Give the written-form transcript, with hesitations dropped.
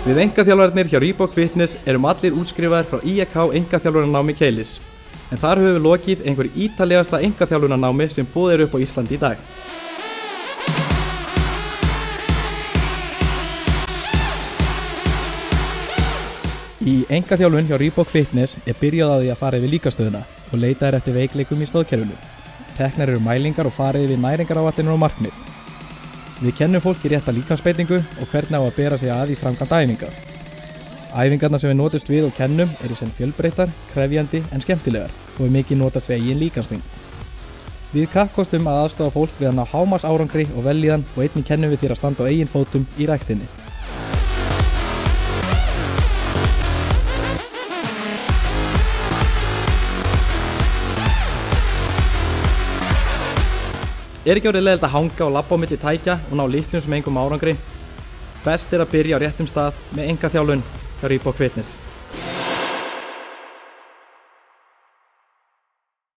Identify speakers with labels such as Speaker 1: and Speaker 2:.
Speaker 1: Við einkaþjálfararnir hjá Reebok Fitness erum allir útskrifaðir frá IEK einkaþjálfararnámi Keilis. En þar höfum við lokið einhverju ítalegasta einkaþjálfararnámi sem boðið er upp á Íslandi í dag. Í einkaþjálfun hjá Reebok Fitness er byrjað á því að fara yfir líkamsstöðuna og leita eftir veikleikum í stoðkerfinu. Teknar eru mælingar og farið yfir næringaráætlanir og markmið. Við kennum fólki rétta líkamsbeitingu og hvernig á að bera sig að í framkvæmd æfinga. Æfingarnar sem við notumst við og kennum eru sem fjölbreyttar, krefjandi en skemmtilegar og mikið notast við eigin líkamsþyngd. Við kappkostum að aðstoða fólk við að ná hámarks árangri og vellíðan og einnig kennum við þér að standa á eigin fótum í ræktinni. Er ekki orðið leiðilegt að hanga og labba á milli tækja og ná litlum sem engum árangri? Best er að byrja á réttum stað með einkaþjálfun hjá Reebok Fitness.